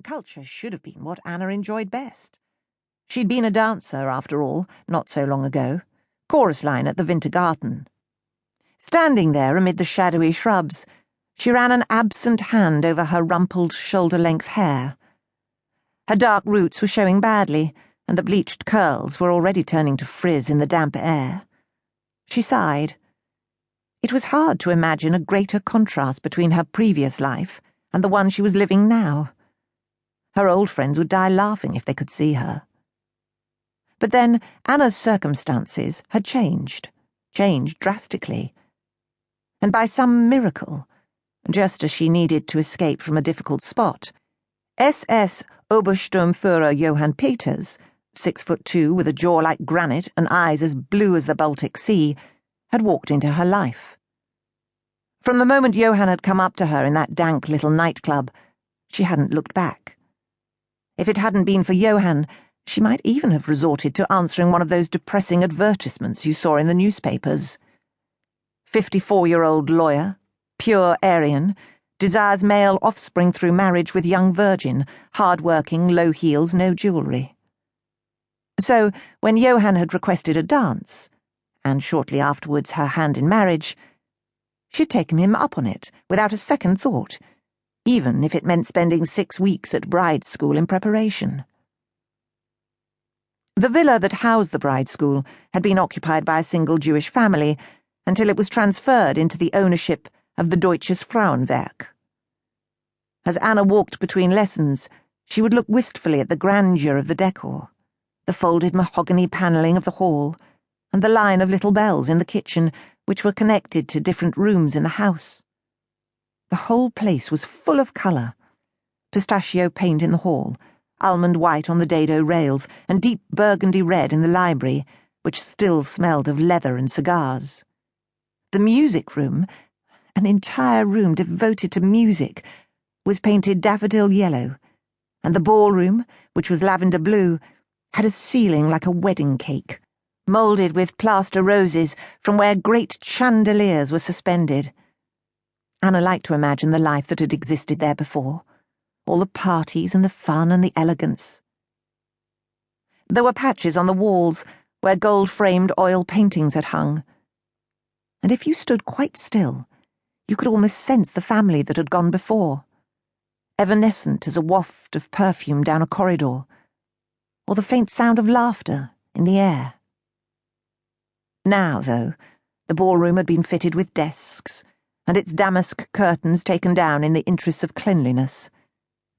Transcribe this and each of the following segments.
Culture should have been what Anna enjoyed best. She'd been a dancer, after all, not so long ago. Chorus line at the Winter Garden. Standing there amid the shadowy shrubs, she ran an absent hand over her rumpled shoulder-length hair. Her dark roots were showing badly, and the bleached curls were already turning to frizz in the damp air. She sighed. It was hard to imagine a greater contrast between her previous life and the one she was living now. Her old friends would die laughing if they could see her. But then Anna's circumstances had changed drastically. And by some miracle, just as she needed to escape from a difficult spot, SS Obersturmführer Johann Peters, 6'2" with a jaw like granite and eyes as blue as the Baltic Sea, had walked into her life. From the moment Johann had come up to her in that dank little nightclub, she hadn't looked back. If it hadn't been for Johann, she might even have resorted to answering one of those depressing advertisements you saw in the newspapers. 54-year-old lawyer, pure Aryan, desires male offspring through marriage with young virgin, hard-working, low heels, no jewellery. So, when Johann had requested a dance, and shortly afterwards her hand in marriage, she'd taken him up on it without a second thought, even if it meant spending 6 weeks at bride school in preparation. The villa that housed the bride school had been occupied by a single Jewish family until it was transferred into the ownership of the Deutsches Frauenwerk. As Anna walked between lessons, she would look wistfully at the grandeur of the decor, the folded mahogany panelling of the hall, and the line of little bells in the kitchen which were connected to different rooms in the house. The whole place was full of colour: pistachio paint in the hall, almond white on the dado rails, and deep burgundy red in the library, which still smelled of leather and cigars. The music room, an entire room devoted to music, was painted daffodil yellow, and the ballroom, which was lavender blue, had a ceiling like a wedding cake, moulded with plaster roses from where great chandeliers were suspended. Anna liked to imagine the life that had existed there before, all the parties and the fun and the elegance. There were patches on the walls where gold-framed oil paintings had hung, and if you stood quite still, you could almost sense the family that had gone before, evanescent as a waft of perfume down a corridor, or the faint sound of laughter in the air. Now, though, the ballroom had been fitted with desks, and its damask curtains taken down in the interests of cleanliness.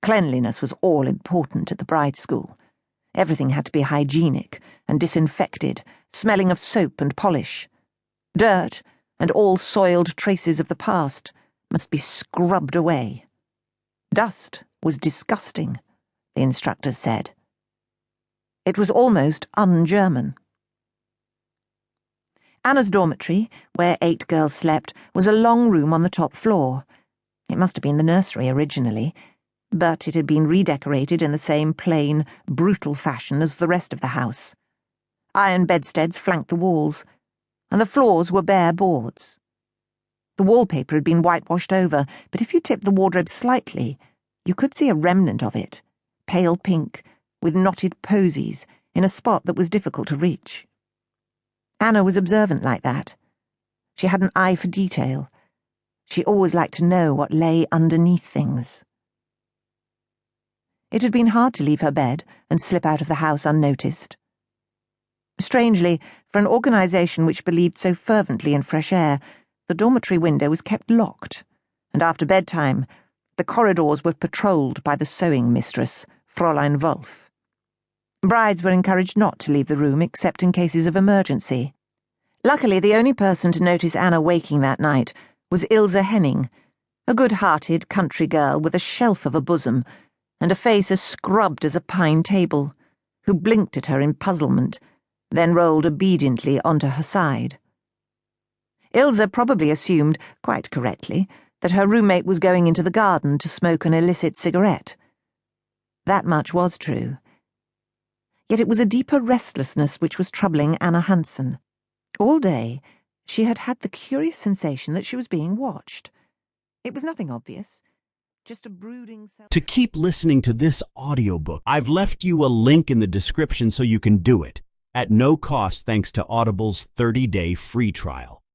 Cleanliness was all important at the bride school. Everything had to be hygienic and disinfected, smelling of soap and polish. Dirt, and all soiled traces of the past, must be scrubbed away. Dust was disgusting, the instructors said. It was almost un-German. Anna's dormitory, where 8 girls slept, was a long room on the top floor. It must have been the nursery originally, but it had been redecorated in the same plain, brutal fashion as the rest of the house. Iron bedsteads flanked the walls, and the floors were bare boards. The wallpaper had been whitewashed over, but if you tipped the wardrobe slightly, you could see a remnant of it, pale pink, with knotted posies, in a spot that was difficult to reach. Anna was observant like that. She had an eye for detail. She always liked to know what lay underneath things. It had been hard to leave her bed and slip out of the house unnoticed. Strangely, for an organisation which believed so fervently in fresh air, the dormitory window was kept locked, and after bedtime, the corridors were patrolled by the sewing mistress, Fräulein Wolf. Brides were encouraged not to leave the room except in cases of emergency. Luckily, the only person to notice Anna waking that night was Ilse Henning, a good-hearted country girl with a shelf of a bosom and a face as scrubbed as a pine table, who blinked at her in puzzlement, then rolled obediently onto her side. Ilse probably assumed, quite correctly, that her roommate was going into the garden to smoke an illicit cigarette. That much was true. Yet it was a deeper restlessness which was troubling Anna Hansen. All day, she had had the curious sensation that she was being watched. It was nothing obvious. Just a brooding self. To keep listening to this audiobook, I've left you a link in the description so you can do it, at no cost thanks to Audible's 30-day free trial.